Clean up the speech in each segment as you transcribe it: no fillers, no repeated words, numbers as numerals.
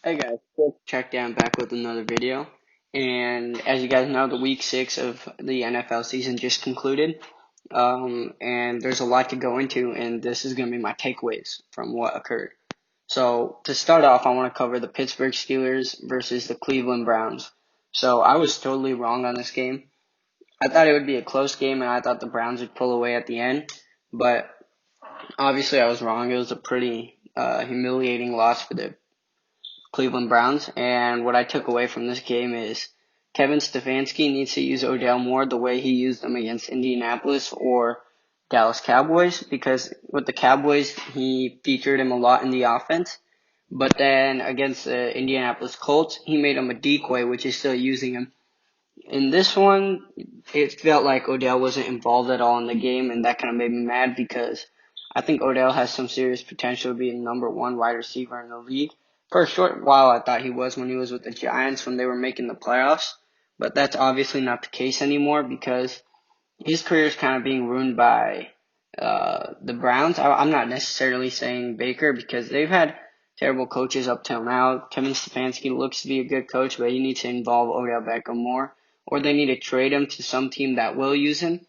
Hey guys, quick check down back with another video. And as you guys know, the week 6 of the NFL season just concluded. And there's a lot to go into, and this is going to be my takeaways from what occurred. So to start off, I want to cover the Pittsburgh Steelers versus the Cleveland Browns. So I was totally wrong on this game. I thought it would be a close game, and I thought the Browns would pull away at the end. But obviously, I was wrong. It was a pretty humiliating loss for the Cleveland Browns. And what I took away from this game is Kevin Stefanski needs to use Odell more the way he used him against Indianapolis or Dallas Cowboys, because with the Cowboys, he featured him a lot in the offense. But then against the Indianapolis Colts, he made him a decoy, which is still using him. In this one, it felt like Odell wasn't involved at all in the game, and that kind of made me mad because I think Odell has some serious potential to be a number one wide receiver in the league. For a short while, I thought he was when he was with the Giants when they were making the playoffs, but that's obviously not the case anymore because his career is kind of being ruined by the Browns. I'm not necessarily saying Baker because they've had terrible coaches up till now. Kevin Stefanski looks to be a good coach, but he needs to involve Odell Beckham more, or they need to trade him to some team that will use him.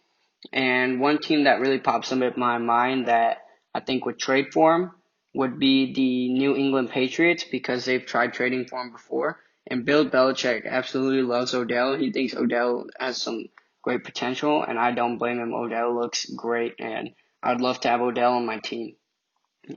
And one team that really pops up in my mind that I think would trade for him would be the New England Patriots because they've tried trading for him before. And Bill Belichick absolutely loves Odell. He thinks Odell has some great potential, and I don't blame him. Odell looks great, and I'd love to have Odell on my team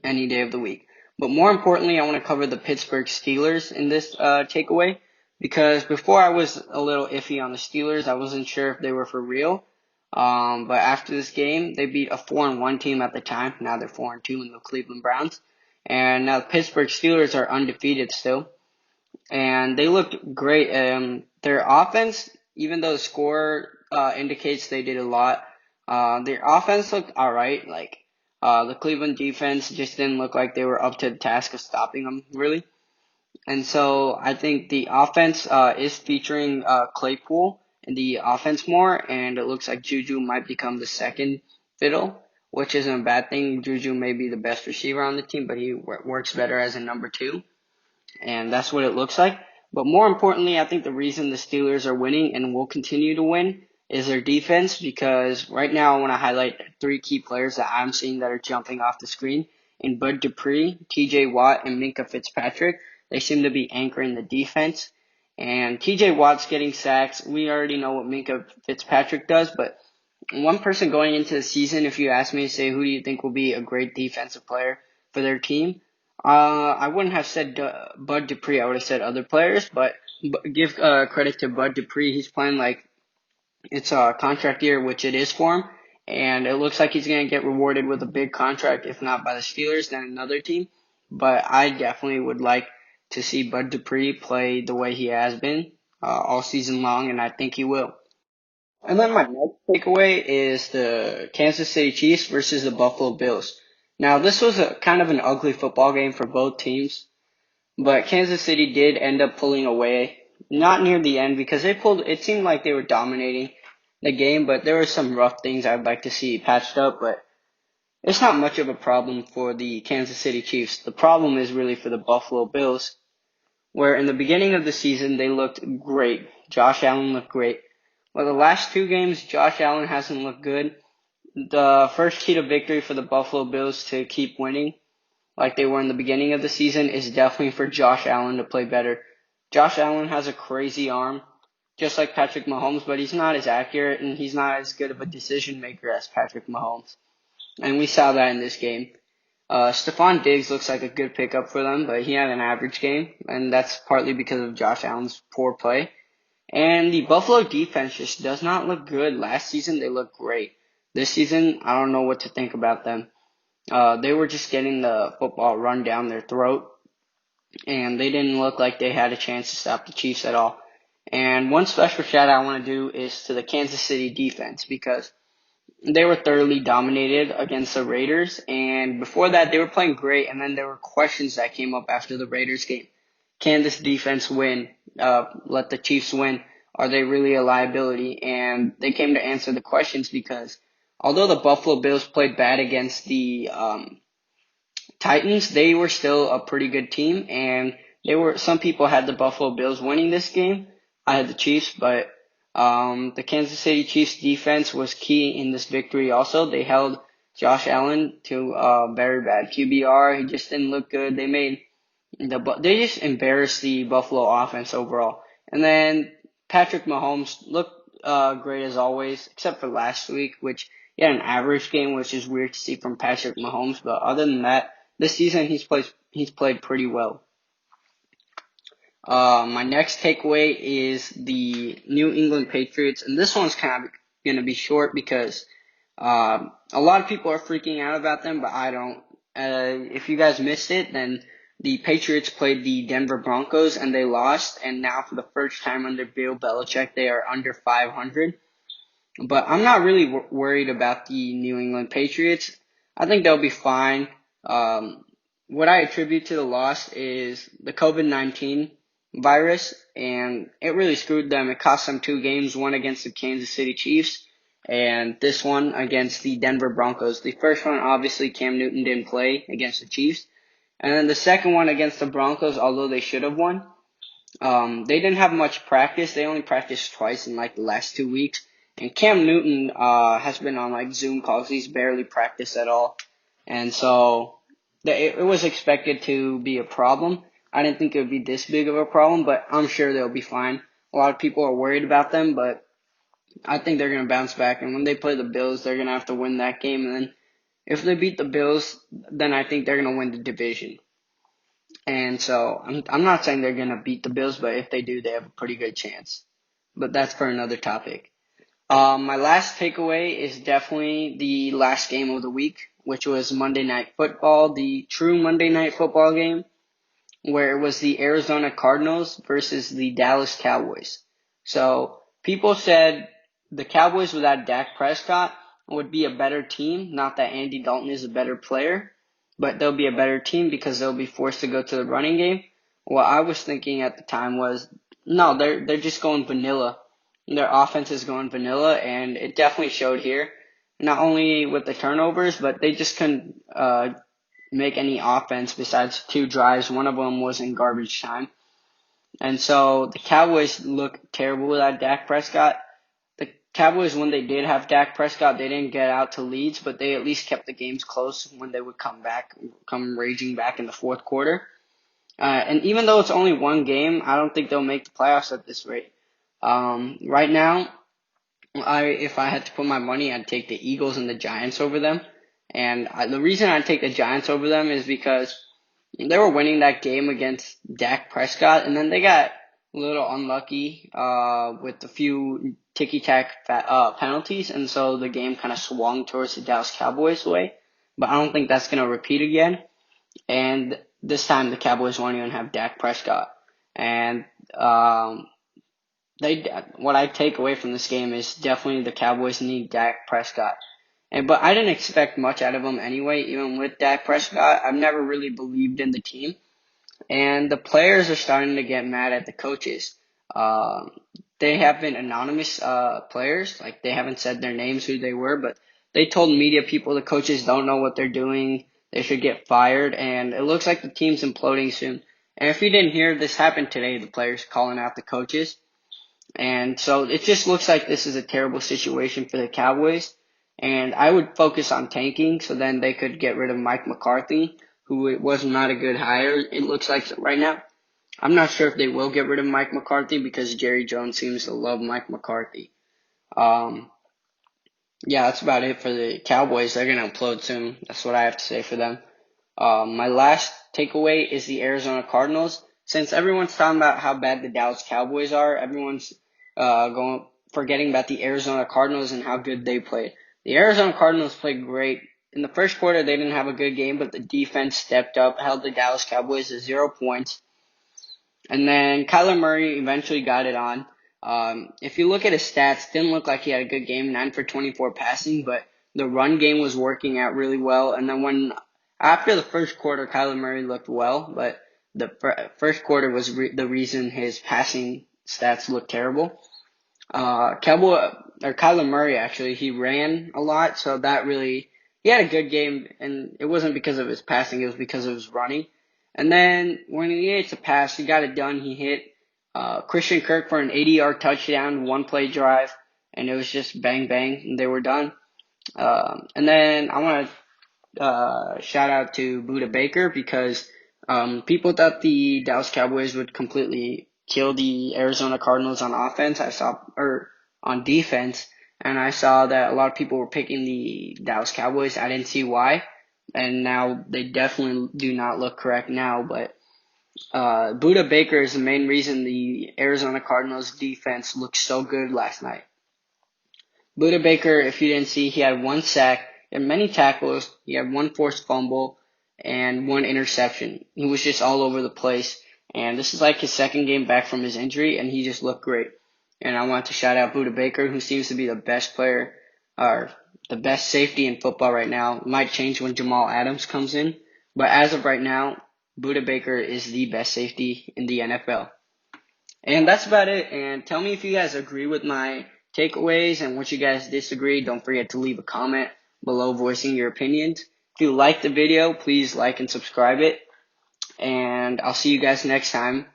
any day of the week. But more importantly, I want to cover the Pittsburgh Steelers in this takeaway because before I was a little iffy on the Steelers. I wasn't sure if they were for real. But after this game, they beat a 4-1 team at the time. Now they're 4-2 in the Cleveland Browns. And now the Pittsburgh Steelers are undefeated still. And they looked great. Their offense, even though the score indicates they did a lot, their offense looked alright. The Cleveland defense just didn't look like they were up to the task of stopping them, really. And so I think the offense is featuring Claypool in the offense more, and it looks like Juju might become the second fiddle, which isn't a bad thing. Juju may be the best receiver on the team, but he works better as a number two, and that's what it looks like. But more importantly, I think the reason the Steelers are winning and will continue to win is their defense, because right now I want to highlight three key players that I'm seeing that are jumping off the screen in Bud Dupree, TJ Watt, and Minka Fitzpatrick. They seem to be anchoring the defense. And TJ Watt's getting sacks. We already know what Minka Fitzpatrick does, but one person going into the season, if you ask me to say who do you think will be a great defensive player for their team, I wouldn't have said Bud Dupree. I would have said other players, but give credit to Bud Dupree. He's playing like it's a contract year, which it is for him, and it looks like he's going to get rewarded with a big contract, if not by the Steelers, then another team. But I definitely would like to see Bud Dupree play the way he has been all season long, and I think he will. And then my next takeaway is the Kansas City Chiefs versus the Buffalo Bills. Now, this was a kind of an ugly football game for both teams, but Kansas City did end up pulling away. Not near the end because it seemed like they were dominating the game, but there were some rough things I'd like to see patched up, but it's not much of a problem for the Kansas City Chiefs. The problem is really for the Buffalo Bills, where in the beginning of the season they looked great. Josh Allen looked great. Well, the last two games, Josh Allen hasn't looked good. The first key to victory for the Buffalo Bills to keep winning like they were in the beginning of the season is definitely for Josh Allen to play better. Josh Allen has a crazy arm, just like Patrick Mahomes, but he's not as accurate and he's not as good of a decision maker as Patrick Mahomes. And we saw that in this game. Stephon Diggs looks like a good pickup for them, but he had an average game, and that's partly because of Josh Allen's poor play. And the Buffalo defense just does not look good. Last season, they looked great. This season, I don't know what to think about them. They were just getting the football run down their throat, and they didn't look like they had a chance to stop the Chiefs at all. And one special shout out I want to do is to the Kansas City defense because they were thoroughly dominated against the Raiders, and before that they were playing great, and then there were questions that came up after the Raiders game. Can this defense win? Let the Chiefs win? Are they really a liability? And they came to answer the questions because although the Buffalo Bills played bad against the Titans, they were still a pretty good team, and Some people had the Buffalo Bills winning this game. I had the Chiefs, but the Kansas City Chiefs defense was key in this victory also. They held Josh Allen to very bad QBR. He just didn't look good. They just embarrassed the Buffalo offense overall. And then Patrick Mahomes looked great as always, except for last week, which he had an average game, which is weird to see from Patrick Mahomes. But other than that, this season he's played pretty well. My next takeaway is the New England Patriots, and this one's kind of going to be short because a lot of people are freaking out about them, but I don't. If you guys missed it, then the Patriots played the Denver Broncos and they lost, and now for the first time under Bill Belichick, they are under 500. But I'm not really worried about the New England Patriots. I think they'll be fine. What I attribute to the loss is the COVID-19 virus, and it really screwed them. It cost them 2 games, one against the Kansas City Chiefs, and this one against the Denver Broncos. The first one, obviously, Cam Newton didn't play against the Chiefs. And then the second one against the Broncos, although they should have won, they didn't have much practice. They only practiced twice in like the last 2 weeks. And Cam Newton has been on like Zoom calls. He's barely practiced at all. And so it was expected to be a problem. I didn't think it would be this big of a problem, but I'm sure they'll be fine. A lot of people are worried about them, but I think they're going to bounce back. And when they play the Bills, they're going to have to win that game. And then if they beat the Bills, then I think they're going to win the division. And so I'm not saying they're going to beat the Bills, but if they do, they have a pretty good chance. But that's for another topic. My last takeaway is definitely the last game of the week, which was Monday Night Football, the true Monday Night Football game, where it was the Arizona Cardinals versus the Dallas Cowboys. So people said the Cowboys without Dak Prescott would be a better team. Not that Andy Dalton is a better player, but they'll be a better team because they'll be forced to go to the running game. What I was thinking at the time was, no, they're just going vanilla. Their offense is going vanilla, and it definitely showed here. Not only with the turnovers, but they just couldn't make any offense besides 2 drives. One of them was in garbage time. And so the Cowboys look terrible without Dak Prescott. The Cowboys, when they did have Dak Prescott, they didn't get out to leads, but they at least kept the games close when they would come raging back in the fourth quarter. And even though it's only one game, I don't think they'll make the playoffs at this rate. Right now, if I had to put my money, I'd take the Eagles and the Giants over them. And the reason I'd take the Giants over them is because they were winning that game against Dak Prescott, and then they got a little unlucky with a few ticky-tack penalties, and so the game kind of swung towards the Dallas Cowboys' way. But I don't think that's going to repeat again. And this time the Cowboys won't even have Dak Prescott. And what I take away from this game is definitely the Cowboys need Dak Prescott. But I didn't expect much out of them anyway, even with Dak Prescott. I've never really believed in the team. And the players are starting to get mad at the coaches. They have been anonymous players. Like, they haven't said their names, who they were, but they told media people the coaches don't know what they're doing. They should get fired, and it looks like the team's imploding soon. And if you didn't hear, this happened today, the players calling out the coaches. And so it just looks like this is a terrible situation for the Cowboys. And I would focus on tanking so then they could get rid of Mike McCarthy, who was not a good hire, it looks like right now. I'm not sure if they will get rid of Mike McCarthy because Jerry Jones seems to love Mike McCarthy. Yeah, that's about it for the Cowboys. They're going to implode soon. That's what I have to say for them. My last takeaway is the Arizona Cardinals. Since everyone's talking about how bad the Dallas Cowboys are, everyone's forgetting about the Arizona Cardinals and how good they played. The Arizona Cardinals played great. In the first quarter, they didn't have a good game, but the defense stepped up, held the Dallas Cowboys to 0 points. And then Kyler Murray eventually got it on. If you look at his stats, didn't look like he had a good game, 9 for 24 passing, but the run game was working out really well. And then after the first quarter, Kyler Murray looked well, but the first quarter was the reason his passing stats looked terrible. Kyler Murray, actually, he ran a lot, so he had a good game, and it wasn't because of his passing, it was because of his running. And then when he hits a pass, he got it done. He hit Christian Kirk for an 80-yard touchdown, one-play drive, and it was just bang, bang, and they were done. And then I want to shout out to Budda Baker because people thought the Dallas Cowboys would completely kill the Arizona Cardinals on offense. On defense, and I saw that a lot of people were picking the Dallas Cowboys. I didn't see why, and now they definitely do not look correct now. But Budda Baker is the main reason the Arizona Cardinals defense looked so good last night. Budda Baker, if you didn't see, he had 1 sack, he had many tackles, he had 1 forced fumble, and 1 interception. He was just all over the place, and this is like his second game back from his injury, and he just looked great. And I want to shout out Budda Baker, who seems to be the best player, or the best safety in football right now. It might change when Jamal Adams comes in, but as of right now, Budda Baker is the best safety in the NFL. And that's about it. And tell me if you guys agree with my takeaways and what you guys disagree. Don't forget to leave a comment below voicing your opinions. If you like the video, please like and subscribe it. And I'll see you guys next time.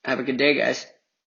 Have a good day, guys.